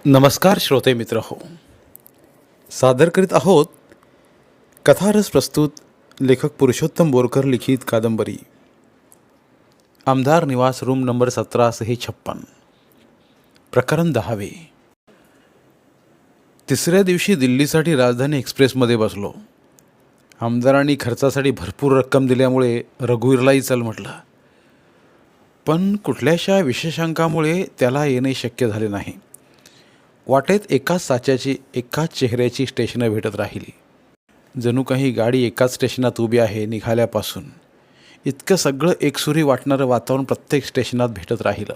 नमस्कार श्रोते मित्र हो, सादर करीत आहोत कथारस प्रस्तुत लेखक पुरुषोत्तम बोरकर लिखित कादंबरी आमदार निवास रूम नंबर 1756 प्रकरण 10. तिसऱ्या दिवशी दिल्लीसाठी राजधानी एक्सप्रेसमध्ये बसलो. आमदारांनी खर्चासाठी भरपूर रक्कम दिल्यामुळे रघुवीरलाही चल म्हटलं, पण कुठल्याशा विशेषांकामुळे त्याला येणे शक्य झाले नाही. वाटेत एकाच साच्याची एकाच चेहऱ्याची स्टेशनं भेटत राहिली. जणू काही गाडी एकाच स्टेशनात उभी आहे निघाल्यापासून. इतकं सगळं एकसुरी वाटणारं वातावरण प्रत्येक स्टेशनात भेटत राहिलं.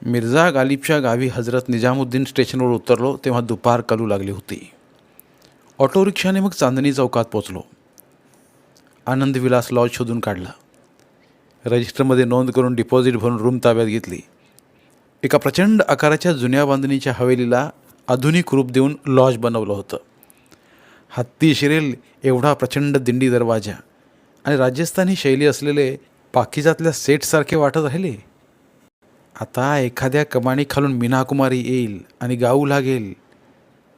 मिर्झा गालिबच्या गावी हजरत निजामुद्दीन स्टेशनवर उतरलो तेव्हा दुपार कलू लागली होती. ऑटो रिक्षाने मग चांदणी चौकात पोचलो. आनंदविलास लॉज शोधून काढला. रजिस्टरमध्ये नोंद करून डिपॉझिट भरून रूम ताब्यात घेतली. एका प्रचंड आकाराच्या जुन्या बांधणीच्या हवेलीला आधुनिक रूप देऊन लॉज बनवलं होतं. हत्ती शिरेल एवढा प्रचंड दिंडी दरवाजा आणि राजस्थानी शैली असलेले पाकिजातल्या सेटसारखे वाटत राहिले. आता एखाद्या कमानी खालून मीनाकुमारी येईल आणि गाऊ लागेल,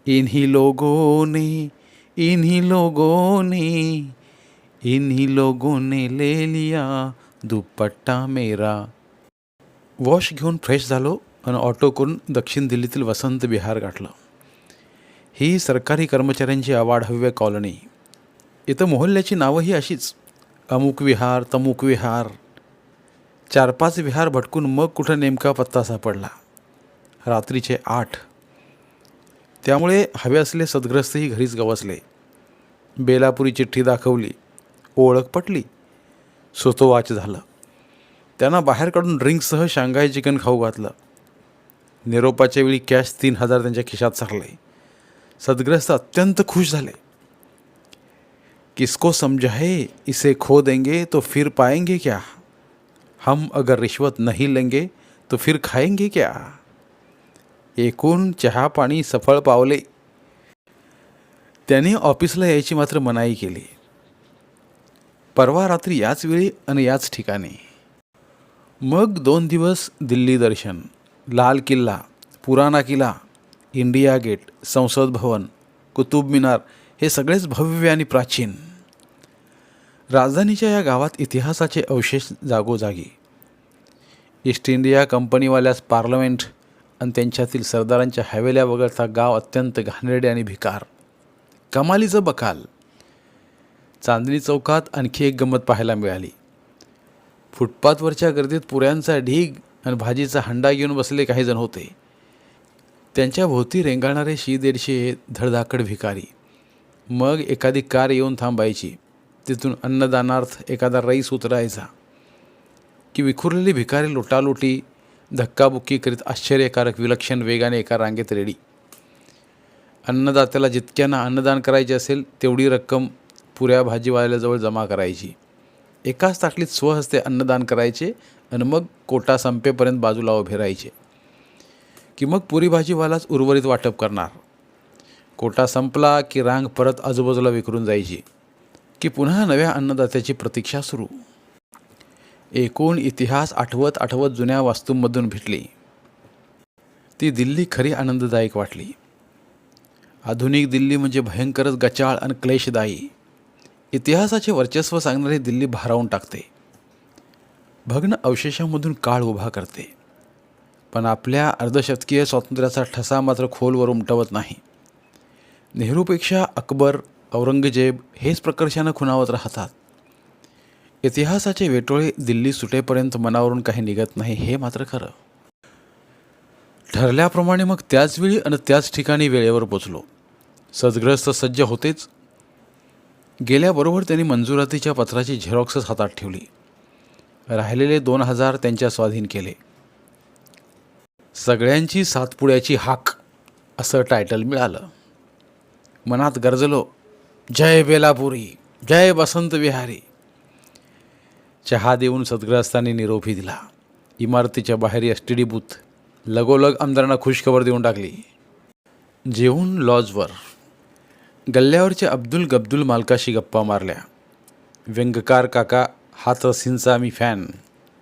इन्ही लोगों ने ले लिया दुपट्टा मेरा. वॉश घेऊन फ्रेश झालो आणि ऑटो करून दक्षिण दिल्लीतील वसंत विहार गाठलं. ही सरकारी कर्मचाऱ्यांची अवाढव्य कॉलनी. इथं मोहल्ल्याची नावंही अशीच, अमुक विहार तमुक विहार. 4-5 विहार भटकून मग कुठं नेमका पत्ता सापडला. रात्रीचे 8. त्यामुळे हवे असले सद्ग्रस्तही घरीच गवसले. बेलापुरी चिठ्ठी दाखवली, ओळख पटली, सोतोवाच झालं. त्यांना बाहेर काढून ड्रिंक्ससह शांघाय चिकन खाऊ घातलं. निरोपाच्या वेळी कॅश 3000 त्यांच्या खिशात सारले. सद्ग्रस्त अत्यंत खुश झाले. किसको समझाए, इसे खो देंगे तो फिर पाएंगे क्या, हम अगर रिश्वत नहीं लेंगे तो फिर खाएंगे क्या. एकूण चहा पाणी सफळ पावले. त्यांनी ऑफिसला यायची मात्र मनाई केली. परवा रात्री याच वेळी आणि याच ठिकाणी. मग 2 दिवस दिल्ली दर्शन, लाल किल्ला, पुराणा किल्ला, इंडिया गेट, संसद भवन, कुतुब मिनार हे सगळेच भव्य आणि प्राचीन. राजधानीच्या या गावात इतिहासाचे अवशेष जागोजागी. ईस्ट इंडिया कंपनीवाल्यास पार्लमेंट आणि त्यांच्यातील सरदारांच्या हवेल्या वगळता गाव अत्यंत घाणेरडे आणि भिकार. कमालीचं बकाल. चांदणी चौकात आणखी एक गंमत पाहायला मिळाली. फुटपाथवरच्या गर्दीत पुऱ्यांचा ढीग आणि भाजीचा हंडा घेऊन बसले काही जण होते. त्यांच्या भोवती रेंगाळणारे 100-150 धडधाकड भिकारी. मग एखादी कार येऊन थांबायची. तिथून अन्नदानार्थ एखादा रईस उतरायचा की विखुरलेली भिकारी लोटालोटी धक्काबुक्की करीत आश्चर्यकारक विलक्षण वेगाने एका रांगेत रेडी. अन्नदात्याला जितक्यांना अन्नदान करायचे असेल तेवढी रक्कम पुऱ्या भाजीवाल्याजवळ जमा करायची. एकाच ताटलीत स्वहस्ते अन्नदान करायचे आणि मग कोटा संपेपर्यंत बाजूला उभे राहायचे की मग पुरी भाजीवालाच उर्वरित वाटप करणार. कोटा संपला की रांग परत आजूबाजूला विखरून जायची की पुन्हा नव्या अन्नदात्याची प्रतीक्षा सुरू. एकूण इतिहास आठवत आठवत जुन्या वास्तूंमधून भेटली. ती दिल्ली खरी आनंददायक वाटली. आधुनिक दिल्ली म्हणजे भयंकरच गचाळ आणि क्लेशदायी. इतिहासाचे वर्चस्व सांगणारी दिल्ली भारावून टाकते. भग्न अवशेषांमधून काळ उभा करते. पण आपल्या अर्धशतकीय स्वातंत्र्याचा ठसा मात्र खोलवर उमटवत नाही. नेहरूपेक्षा अकबर, औरंगजेब हेच प्रकर्षानं खुणावत राहतात. इतिहासाचे वेटोळे दिल्ली सुटेपर्यंत मनावरून काही निघत नाही हे मात्र खरं. ठरल्याप्रमाणे मग त्याच वेळी आणि त्याच ठिकाणी वेळेवर पोचलो. सद्ग्रस्त सज्ज होतेच. गेल्याबरोबर त्यांनी मंजुरातीच्या पत्राची झेरॉक्सच हातात ठेवली. राहिलेले 2000 त्यांच्या स्वाधीन केले. सगळ्यांची सातपुड्याची हाक असं टायटल मिळालं. मनात गरजलो, जय बेलापुरी, जय बसंत विहारी. चहा देऊन सद्ग्रस्तांनी निरोपही दिला. इमारतीच्या बाहेर एसटीडी बूथ. लगोलग आमदारांना खुशखबर देऊन टाकली. जेवून लॉजवर. गल्ल्यावरच्या अब्दुल गब्दुल मालकाशी गप्पा मारल्या. व्यंगकार काका हाथरसींचा मी फॅन,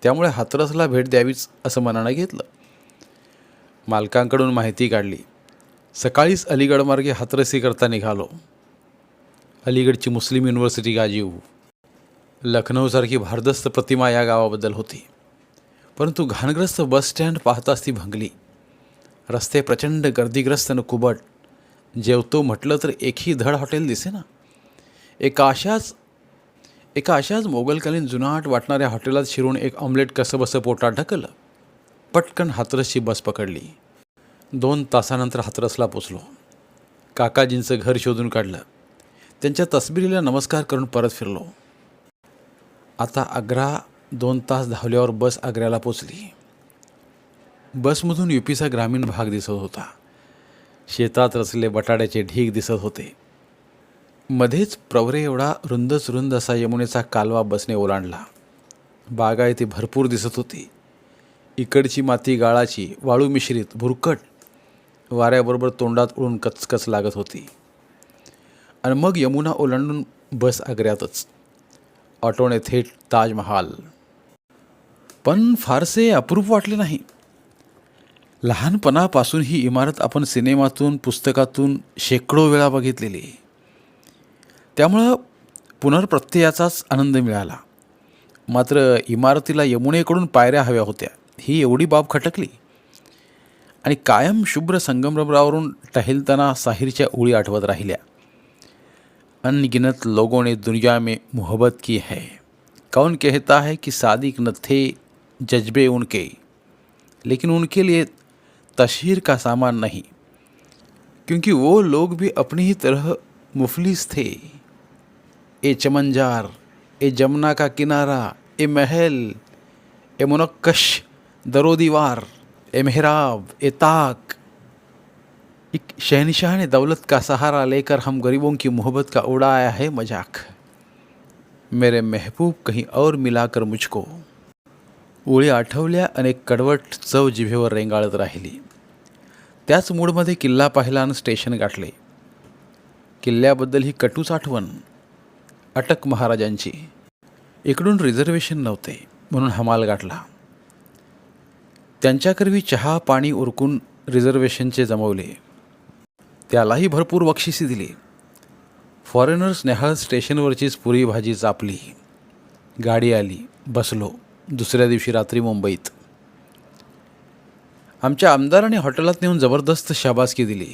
त्यामुळे हाथरसला भेट द्यावीच असं मनानं घेतलं. मालकांकडून माहिती काढली. सकाळीच अलीगडमार्गे हातरसीकरता निघालो. अलीगडची मुस्लिम युनिव्हर्सिटी गाजीव, लखनौसारखी भारदस्त प्रतिमा या गावाबद्दल होती. परंतु घाणग्रस्त बस स्टँड पाहताच ती भंगली. रस्ते प्रचंड गर्दीग्रस्त न कुबट. जेवतो म्हटलं तर एकही धड हॉटेल दिसेना. एका अशाच मोगलकालीन जुनाट वाटणाऱ्या हॉटेलात शिरून एक ऑमलेट कसंबसं पोटात ढकललं. पटकन हाथरसची बस पकडली. 2 तासानंतर हाथरसला पोचलो. काकाजींचं घर शोधून काढलं. त्यांच्या तसबिरीला नमस्कार करून परत फिरलो. आता आग्रा 2 तास धावल्यावर बस आग्र्याला पोचली. बसमधून युपीचा ग्रामीण भाग दिसत होता. शेतात रचलेले बटाट्याचे ढीग दिसत होते. मध्येच प्रवरे एवढा रुंद असा यमुनेचा कालवा बसने ओलांडला. बागायती भरपूर दिसत होती. इकडची माती गाळाची, वाळू मिश्रित, भुरकट, वाऱ्याबरोबर तोंडात उडून कचकच लागत होती. आणि मग यमुना ओलांडून बस आग्र्यातच. ऑटोने थेट ताजमहाल. पण फारसे अप्रूप वाटले नाही. लहानपणापासून ही इमारत आपण सिनेमातून, पुस्तकातून शेकडो वेळा बघितलेली. त्यामुळं पुनर्प्रत्ययाचाच आनंद मिळाला. मात्र इमारतीला यमुनेकडून पायऱ्या हव्या होत्या, ही एवढी बाब खटकली. आणि कायम शुभ्र संगमरवरावरून टहलताना साहिरच्या ओळी आठवत राहिल्या. अनगिनत लोगों ने दुनिया में मोहब्बत की है, कौन कहता है कि सादिक न थे जज्बे उनके, लेकिन उनके लिए तशहीर का सामान नहीं, क्योंकि वो लोग भी अपनी ही तरह मुफलिस थे. ए चमनजार, ए जमुना का किनारा, ए महल, ए मुनक्कश दरो दीवार, ए मेहराब, ए ताक. एक शहनशाह ने दौलत का सहारा लेकर हम गरीबों की मोहब्बत का उड़ाया है मजाक. मेरे महबूब कहीं और मिलाकर मुझको. ओळी आठवल्या. अनेक कडवट चव जिभेवर रेंगाळत राहिली. त्याच मूडमध्ये किल्ला पाहिला आणि स्टेशन गाठले. किल्ल्याबद्दल ही कटूच आठवण. अटक महाराजांची. इकडून रिझर्वेशन नव्हते म्हणून हमाल गाठला. त्यांच्याकरवी चहा पाणी उरकून रिझर्वेशनचे जमवले. त्यालाही भरपूर बक्षिसी दिली. फॉरेनर्स नेहाळ स्टेशनवरचीच पुरी भाजी चापली. गाडी आली. बसलो. दुसऱ्या दिवशी रात्री मुंबईत. आमच्या आमदाराने हॉटेलात नेऊन जबरदस्त शाबासकी दिली.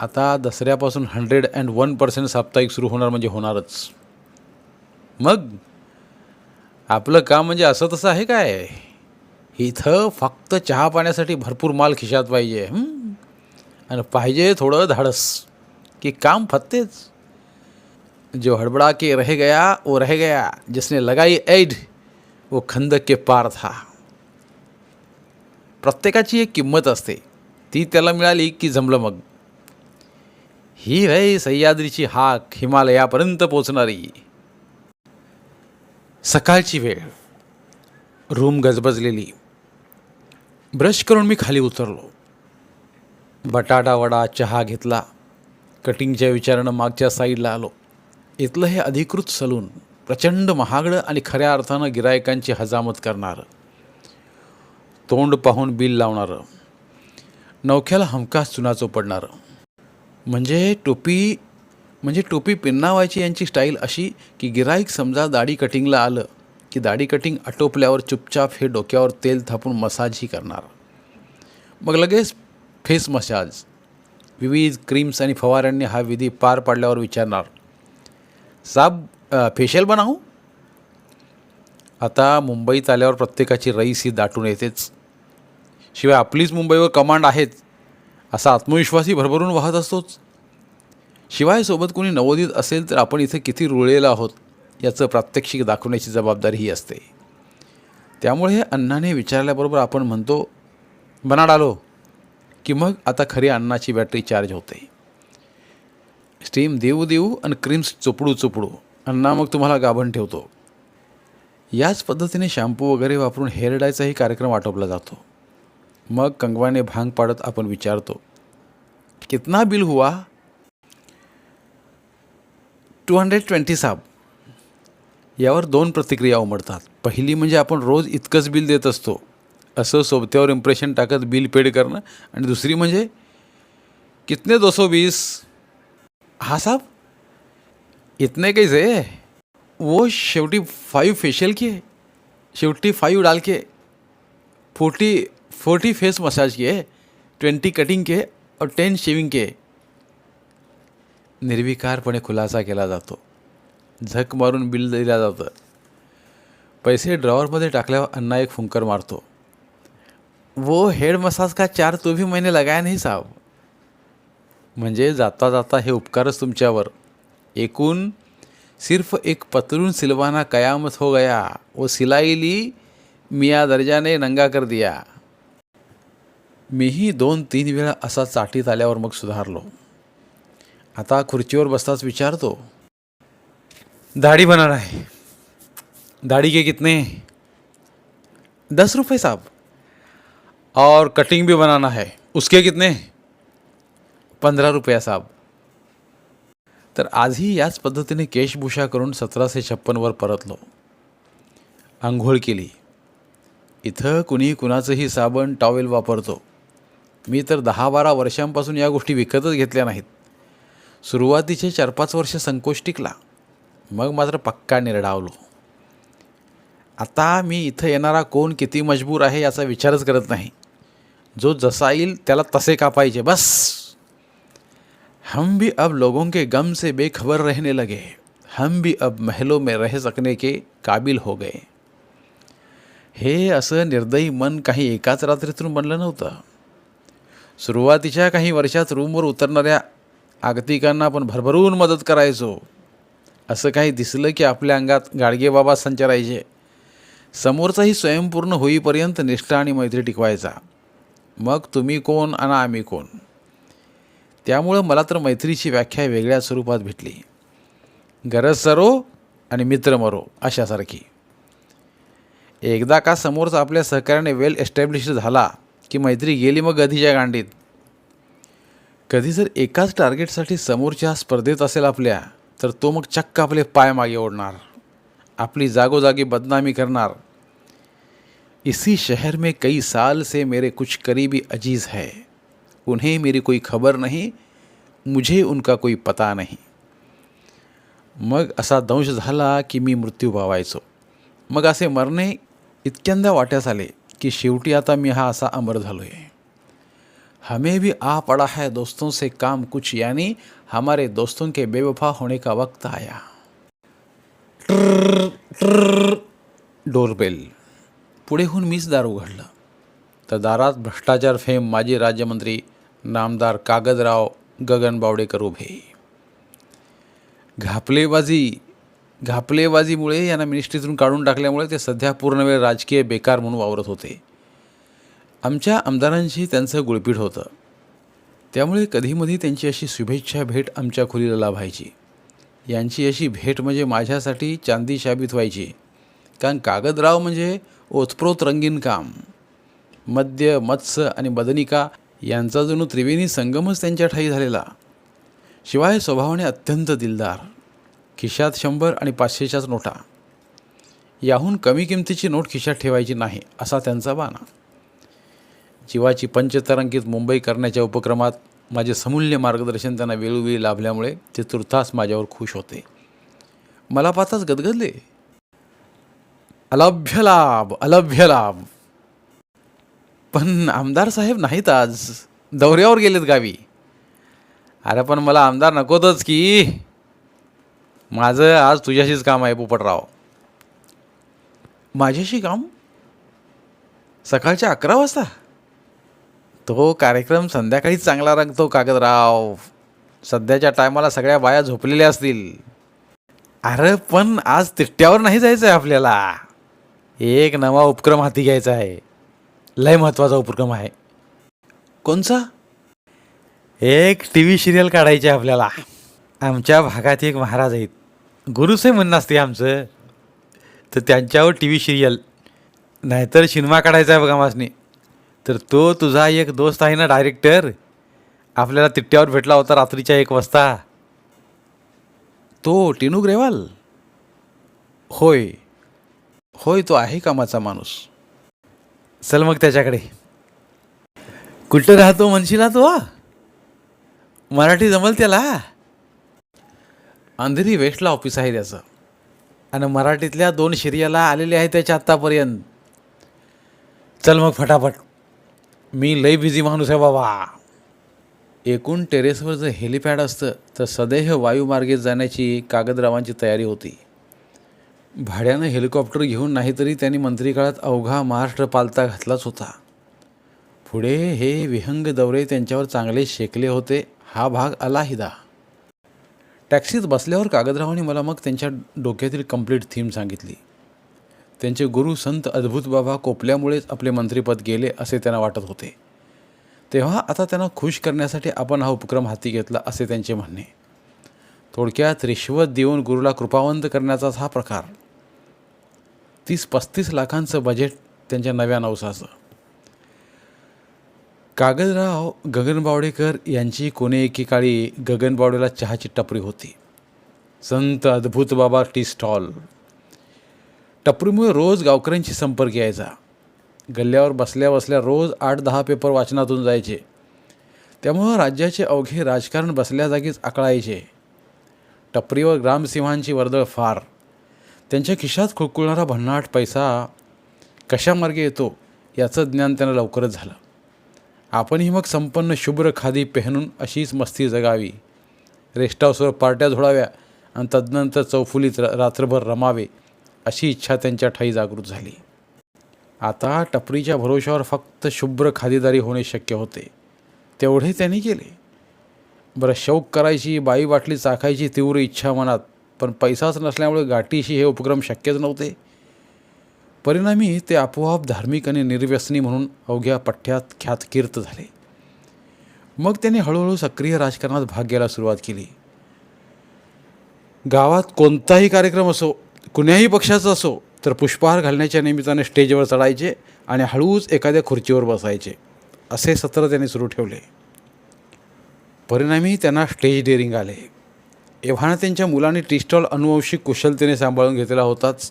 आता दसऱ्यापासून 101% साप्ताहिक सुरू होणार म्हणजे होणारच. मग आपलं काम म्हणजे असं तसं आहे काय? इथं फक्त चहा पाण्यासाठी भरपूर माल खिशात पाहिजे. आणि पाहिजे थोडं धाडस की काम फत्तेच. जो हड़बड़ा के रह गया वो रह गया, जिसने लगाई ऐड वो खंदक के पार था. प्रत्येकाची एक किंमत असते, ती त्याला मिळाली की जमलं. मग ही आहे सह्याद्रीची हाक, हिमालयापर्यंत पोचणारी. सकाळची वेळ. रूम गजबजलेली. ब्रश करून मी खाली उतरलो. बटाटा वडा चहा घेतला. कटिंगच्या विचारानं मागच्या साईडला आलो. इथलं हे अधिकृत सलून प्रचंड महागडं आणि खऱ्या अर्थानं गिरायकांची हजामत करणारं. तोंड पाहून बिल लावणारं. नवख्याला हमखास चुनाचो पडणारं. म्हणजे टोपी पिन्नावायची यांची स्टाईल अशी की गिराईक समजा दाढी कटिंगला आलं की दाढी कटिंग आटोपल्यावर चुपचाप हे डोक्यावर तेल थापून मसाजही करणार. मग लगेच फेस मसाज. विविध क्रीम्स आणि फवाऱ्यांनी हा विधी पार पाडल्यावर विचारणार, साब फेशियल बनाऊ. आता मुंबईत आल्यावर प्रत्येकाची रईस ही दाटून येतेच. शिवाय आपलीच मुंबईवर कमांड आहेत असा आत्मविश्वासही भरभरून वाहत असतोच. शिवाय सोबत कोणी नवोदित असेल तर आपण इथे किती रुळलेलो आहोत याचं प्रात्यक्षिक दाखवण्याची जबाबदारीही असते. त्यामुळे हे अण्णाने विचारल्याबरोबर आपण म्हणतो बना डालो, की मग आता खरी अन्नाची बॅटरी चार्ज होते. स्टीम देऊ आणि क्रीम्स चोपडू अण्णा मग तुम्हाला गाभण ठेवतो. याच पद्धतीने शॅम्पू वगैरे वापरून हेअर डायचाही कार्यक्रम आटोपला जातो. मग कंगवाने भांग पाडत आपण विचारतो, कितना बिल हुआ? 220 साब. यावर 2 प्रतिक्रिया उमटतात. पहिली म्हणजे आपण रोज इतकंच बिल देत असतो असं सोबत्यावर इम्प्रेशन टाकत बिल पेड करणं. आणि दुसरी म्हणजे कितने 220. हाँ साहब, इतने कैसे. वो शेवटी 5 फेशियल किए, शेवटी 5 डाल के 40 फेस मसाज किए, 20 कटिंग के और 10 शेविंग के. निर्विकारपणे खुलासा केला जातो. झक मारून बिल दिलं जातं. पैसे ड्रॉवरमध्ये टाकल्यावर अण्णा एक फुंकर मारतो. वो हेड मसाज का चार्ज तो भी मैंने लगाया नहीं साहब. म्हणजे जाता जाता हे उपकारच तुमच्यावर. एकूण सिर्फ एक पतलून सिलवाना कयामत हो गया, वो सिलाई ली मियाँ दर्जा ने नंगा कर दिया. मीही 2-3 वेळा असा चाटीत आल्यावर मग सुधारलो. आता खुर्चीवर बसताच विचारतो, दाढ़ी बनाना है, दाढ़ी के कितने. 10 रुपये साहब. और कटिंग भी बनाना है, उसके कितने. 15 रुपये साहब. तर आजही याच पद्धतीने केशभूषा करून 1756 वर परतलो. आंघोळ केली. इथं कुणी कुणाचंही साबण टॉवेल वापरतो. मी तर 10-12 वर्षांपासून या गोष्टी विकतच घेतल्या नाहीत. सुरुवातीचे 4-5 वर्ष संकोच टिकला, मग मात्र पक्का निर्डावलो. आता मी इथं येणारा कोण किती मजबूर आहे याचा विचारच करत नाही. जो जसा येईल त्याला तसे कापायचे बस. हम भी अब लोगों के गम से बेखबर रहने लगे. हम भी अब महलों में रह सकने के काबिल हो गए. हे असं निर्दयी मन काही एकाच रात्रीतून बनलं नव्हतं. सुरुवातीच्या काही वर्षात रूमवर उतरणाऱ्या आगतिकांना आपण भरभरून मदत करायचो. असं काही दिसलं की आपल्या अंगात गाडगेबाबा संचारायचे. समोरचाही स्वयंपूर्ण होईपर्यंत निष्ठा आणि मैत्री टिकवायचा. मग तुम्ही कोण आणि आम्ही कोण. त्यामुळं मला तर मैत्रीची व्याख्या वेगळ्या स्वरूपात भेटली. गरज सरो आणि मित्र मरो अशासारखी. एकदा का समोरचा आपल्या सहकार्याने वेल एस्टॅब्लिश्ड झाला की मैत्री गेली मग गधीच्या गांडीत. कधी जर एकाच टार्गेटसाठी समोरच्या स्पर्धेत असेल आपल्या, तर तो मग चक्क आपले पाय मागे ओढणार, आपली जागोजागी बदनामी करणार. इसी शहर में कई साल से मेरे कुछ करीबी अजीज़ है. उन्हें मेरी कोई खबर नहीं, मुझे उनका कोई पता नहीं. मग असा दंश झाला की मी मृत्यू पावायचो. मग असे मरणे इतक्यांदा वाट्यास आले की शेवटी आता मी हा असा अमर झालोय. हमें भी आ पड़ा है दोस्तों से काम कुछ, यानी हमारे दोस्तों के बेवफा होने का वक्त आया. डोरबेल. पुढेहून मीच दार उघडलं तर दारात भ्रष्टाचार फेम माजी राज्यमंत्री नामदार कागदराव गगन बावडेकर उभे. घापलेबाजीमुळे यांना मिनिस्ट्रीतून काढून टाकल्यामुळे ते सध्या पूर्णवेळ राजकीय बेकार म्हणून वावरत होते. आमच्या आमदारांशी त्यांचं गुळपीट होतं. त्यामुळे कधीमधी त्यांची अशी शुभेच्छा भेट आमच्या खोलीला लाभायची. यांची अशी भेट म्हणजे माझ्यासाठी चांदी साबित व्हायची. कारण कागदराव म्हणजे ओतप्रोत रंगीन काम. मद्य, मत्स्य आणि बदनिका यांचा जणू त्रिवेणी संगमच त्यांच्या ठायी झालेला. शिवाय स्वभावाने अत्यंत दिलदार. खिशात 100 आणि 500च्याच नोटा. याहून कमी किमतीची नोट खिशात ठेवायची नाही असा त्यांचा बाणा. जीवाची पंचतारांकित मुंबई करण्याच्या उपक्रमात माझे समूल्य मार्गदर्शन त्यांना वेळोवेळी लाभल्यामुळे ते तुर्तास माझ्यावर खुश होते. मला पाहताच गदगदले. अलभ्य लाभ. पण आमदार साहेब नाहीत आज, दौऱ्यावर गेलेत गावी. अरे पण मला आमदार नकोतच की. माझं आज तुझ्याशीच काम आहे पोपटराव. माझ्याशी काम? सकाळच्या 11 वाजता? तो कार्यक्रम संध्याकाळीच चांगला रंगतो कागदराव. सध्याच्या टायमाला सगळ्या बाया झोपलेल्या असतील. अरे पण आज तिट्ट्यावर नाही जायचं आहे आपल्याला. एक नवा उपक्रम हाती घ्यायचा आहे. लय महत्त्वाचा उपक्रम आहे. कोणचा? एक TV सिरियल काढायची आहे आपल्याला. आमच्या भागात एक महाराज आहेत, गुरुसाहेब म्हणणं असते आमचं, तर त्यांच्यावर TV सिरियल. नाहीतर सिनेमा काढायचा आहे बघा मासनी. तर तो तुझा एक दोस्त आहे ना डायरेक्टर, आपल्याला तिट्ट्यावर भेटला होता रात्रीच्या 1 वाजता. तो टिनू ग्रेवाल? होय, तो आहे कामाचा माणूस. चल मग त्याच्याकडे. कुठं राहतो म्हणशील तो? मराठी जमल त्याला? अंधेरी वेस्टला ऑफिस आहे त्याचं, आणि मराठीतल्या 2 शिर्याला आलेले आहे त्याच्या आत्तापर्यंत. चल मग फटाफट, मी लई बिझी माणूस आहे बाबा. एकूण टेरेसवर जर हेलिपॅड असतं तर सदैह वायुमार्गे जाण्याची कागदरावांची तयारी होती. भाड्यानं हेलिकॉप्टर घेऊन नाहीतरी त्यांनी मंत्रिकाळात अवघा महाराष्ट्र पालथा घातलाच होता. पुढे हे विहंग दौरे त्यांच्यावर चांगले शेकले होते, हा भाग अलाहिदा. टॅक्सीत बसल्यावर कागदरावांनी मला मग त्यांच्या डोक्यातील कंप्लीट थीम सांगितली. त्यांचे गुरु संत अद्भुत बाबा कोपल्यामुळेच आपले मंत्रिपद गेले असे त्यांना वाटत होते. तेव्हा आता त्यांना खुश करण्यासाठी आपण हा उपक्रम हाती घेतला असे त्यांचे म्हणणे. थोडक्यात रिश्वत देऊन गुरुला कृपावंत करण्याचाच हा प्रकार. 30-35 लाखांचं बजेट त्यांच्या नव्या नवसाचं. कागदराव गगनबावडेकर यांची कोणे एकेकाळी गगनबावडेला चहाची टपरी होती. संत अद्भुत बाबा टी स्टॉल. टपरीमुळे रोज गावकऱ्यांशी संपर्क यायचा. गल्ल्यावर बसल्या बसल्या रोज 8-10 पेपर वाचनातून जायचे. त्यामुळं राज्याचे अवघे राजकारण बसल्या जागीच आकळायचे. टपरीवर ग्रामसिंहांची वर्दळ फार. त्यांच्या खिशात खुळखुळणारा भन्नाट पैसा कशा मार्गे येतो याचं ज्ञान त्यांना लवकरच झालं. आपणही मग संपन्न शुभ्र खादी पेहनून अशीच मस्ती जगावी, रेस्ट हाऊसवर पार्ट्या झोडाव्या आणि तदनंतर चौफुलीत रात्रभर रमावे अशी इच्छा त्यांच्या ठाई जागृत झाली. आता टपरीच्या भरोशावर फक्त शुभ्र खादीदारी होणे शक्य होते. तेवढे त्यांनी केले. बरं, शौक करायची, बाई बाटली चाखायची तीव्र इच्छा मनात, पण पैसाच नसल्यामुळे गाठीशी हे उपक्रम शक्यच नव्हते. परिणामी ते आपोआप धार्मिक आणि निर्व्यसनी म्हणून अवघ्या पठ्ठ्यात ख्यातकीर्त झाले. मग त्यांनी हळूहळू सक्रिय राजकारणात भाग घ्यायला सुरुवात केली. गावात कोणताही कार्यक्रम असो, कुण्याही पक्षाचा असो, तर पुष्पहार घालण्याच्या निमित्ताने स्टेजवर चढायचे आणि हळूच एखाद्या खुर्चीवर बसायचे. असे सत्र त्यांनी सुरू ठेवले. परिणामी त्यांना स्टेज डेअरिंग आले. एव्हाना त्यांच्या मुलांनी टी स्टॉल अनुवंशिक कुशलतेने सांभाळून घेतलेला होताच.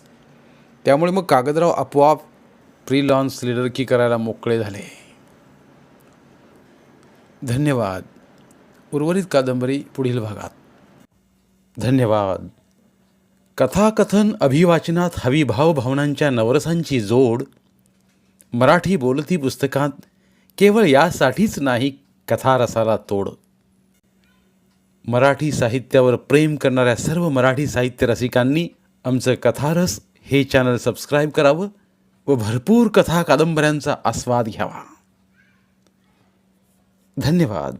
त्यामुळे मग कागदराव आपोआप फ्रीलॉन्स लीडरकी करायला मोकळे झाले. धन्यवाद. उर्वरित कादंबरी पुढील भागात. धन्यवाद. कथाकथन अभिवाचनात हवी भावभावनांच्या नवरसांची जोड. मराठी बोलती पुस्तकात केवळ यासाठीच नाही कथारसाला तोड. मराठी साहित्यावर प्रेम करणाऱ्या सर्व मराठी साहित्य रसिकांनी आमचं कथारस हे चॅनल सबस्क्राईब करावं व भरपूर कथा कादंबऱ्यांचा आस्वाद घ्यावा. धन्यवाद.